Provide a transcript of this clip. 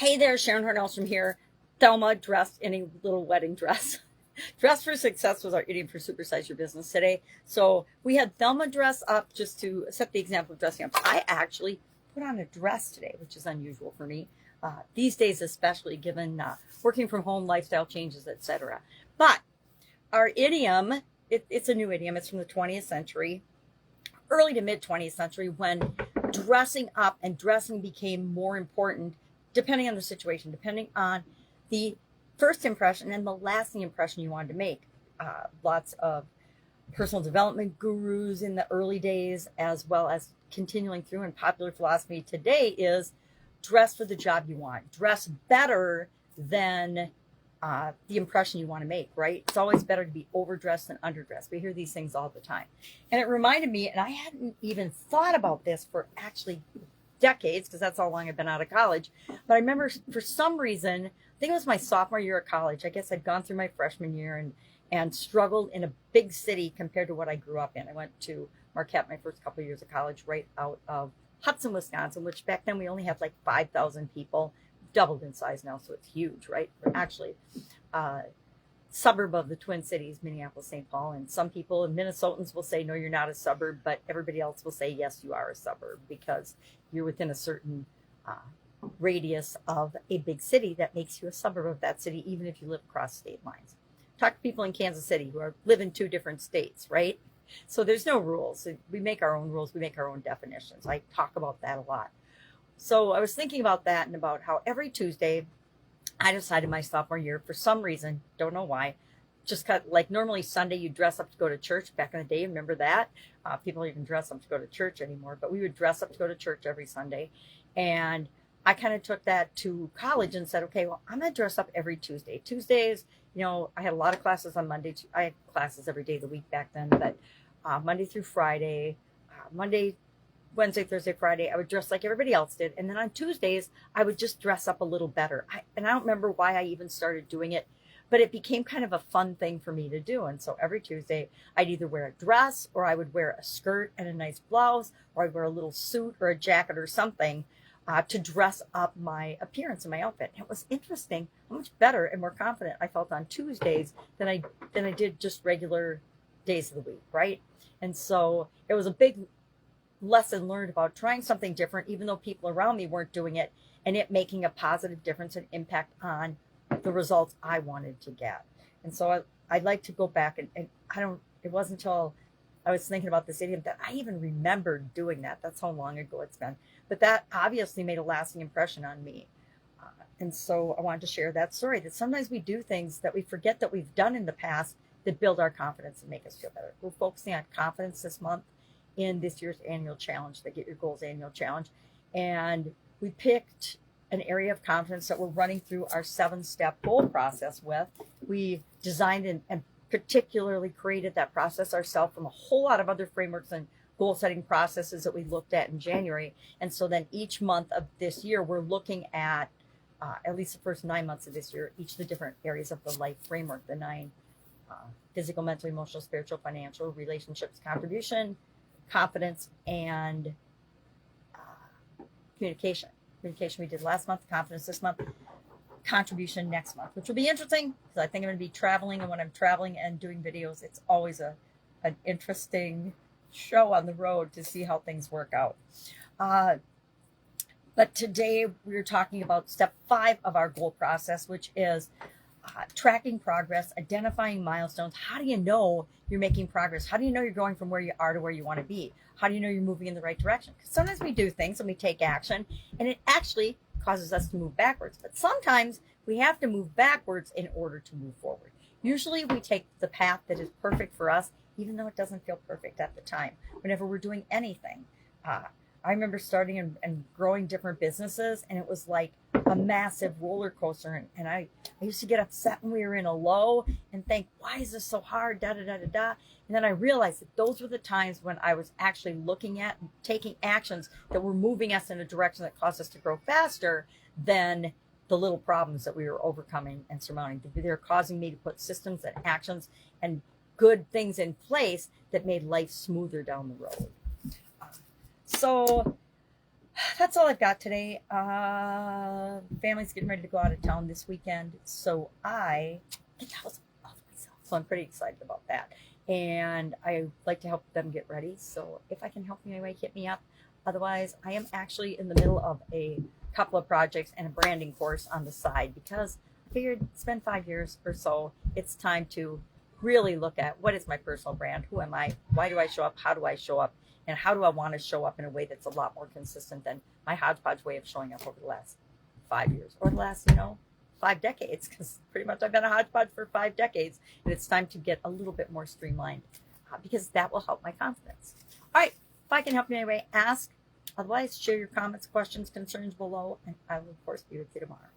Hey there, Sharon Horne-Ellstrom here. Thelma dressed in a little wedding dress. Dress for success was our idiom for supersize your business today. So we had Thelma dress up just to set the example of dressing up. I actually put on a dress today, which is unusual for me these days, especially given working from home, lifestyle changes, etc. But our idiom, it's a new idiom. It's from the 20th century, early to mid 20th century, when dressing up and dressing became more important depending on the situation, depending on the first impression and the lasting impression you wanted to make. Lots of personal development gurus in the early days, as well as continuing through, in popular philosophy today, is dress for the job you want. Dress better than the impression you want to make, right? It's always better to be overdressed than underdressed. We hear these things all the time. And it reminded me, and I hadn't even thought about this for actually decades, because that's how long I've been out of college. But I remember for some reason, I think it was my sophomore year of college. I guess I'd gone through my freshman year and struggled in a big city compared to what I grew up in. I went to Marquette my first couple of years of college, right out of Hudson, Wisconsin, which back then we only had like 5,000 people, doubled in size now, so it's huge, right? We're actually suburb of the Twin Cities, Minneapolis, St. Paul. And some people, Minnesotans, will say, no, you're not a suburb, but everybody else will say, yes, you are a suburb, because you're within a certain radius of a big city that makes you a suburb of that city, even if you live across state lines. Talk to people in Kansas City who live in two different states, right? So there's no rules. We make our own rules. We make our own definitions. I talk about that a lot. So I was thinking about that and about how every Tuesday, I decided my sophomore year, for some reason, don't know why, just like normally Sunday you dress up to go to church. Back in the day, remember that? People don't even dress up to go to church anymore, but we would dress up to go to church every Sunday. And I kind of took that to college and said, okay, well, I'm going to dress up every Tuesday. Tuesdays, I had a lot of classes on Monday. I had classes every day of the week back then, but Monday through Friday, Monday, Wednesday, Thursday, Friday, I would dress like everybody else did. And then on Tuesdays, I would just dress up a little better. I don't remember why I even started doing it, but it became kind of a fun thing for me to do. And so every Tuesday, I'd either wear a dress, or I would wear a skirt and a nice blouse, or I'd wear a little suit or a jacket or something to dress up my appearance and my outfit. And it was interesting how much better and more confident I felt on Tuesdays than I did just regular days of the week, right? And so it was a big lesson learned about trying something different, even though people around me weren't doing it, and it making a positive difference and impact on the results I wanted to get. And so I'd like to go back and it wasn't until I was thinking about this idiom that I even remembered doing that. That's how long ago it's been. But that obviously made a lasting impression on me. And so I wanted to share that story, that sometimes we do things that we forget that we've done in the past that build our confidence and make us feel better. We're focusing on confidence this month in this year's annual challenge, the Get Your Goals annual challenge. And we picked an area of confidence that we're running through our 7-step goal process with. We designed and particularly created that process ourselves from a whole lot of other frameworks and goal setting processes that we looked at in January. And so then each month of this year, we're looking at least the first 9 months of this year, each of the different areas of the life framework, the 9 physical, mental, emotional, spiritual, financial, relationships, contribution, confidence, and communication. Communication we did last month, confidence this month, contribution next month, which will be interesting because I think I'm going to be traveling. And when I'm traveling and doing videos, it's always an interesting show on the road to see how things work out. But today we're talking about step 5 of our goal process, which is tracking progress, identifying milestones. How do you know you're making progress? How do you know you're going from where you are to where you want to be? How do you know you're moving in the right direction? Because sometimes we do things and we take action and it actually causes us to move backwards. But sometimes we have to move backwards in order to move forward. Usually we take the path that is perfect for us, even though it doesn't feel perfect at the time. Whenever we're doing anything, I remember starting and growing different businesses, and it was like a massive roller coaster. And I used to get upset when we were in a low and think, why is this so hard? Da, da, da, da, da. And then I realized that those were the times when I was actually looking at and taking actions that were moving us in a direction that caused us to grow faster than the little problems that we were overcoming and surmounting. They're causing me to put systems and actions and good things in place that made life smoother down the road. So That's all I've got today. Family's getting ready to go out of town this weekend, so I get the house all to myself. So I'm pretty excited about that. And I like to help them get ready. So if I can help you anyway, hit me up. Otherwise, I am actually in the middle of a couple of projects and a branding course on the side because I figured it's been 5 years or so. It's time to really look at what is my personal brand? Who am I? Why do I show up? How do I show up? And how do I want to show up in a way that's a lot more consistent than my hodgepodge way of showing up over the last 5 years or the last, 5 decades? Because pretty much I've been a hodgepodge for 5 decades, and it's time to get a little bit more streamlined because that will help my confidence. All right, if I can help you anyway, ask. Otherwise, share your comments, questions, concerns below, and I will, of course, be with you tomorrow.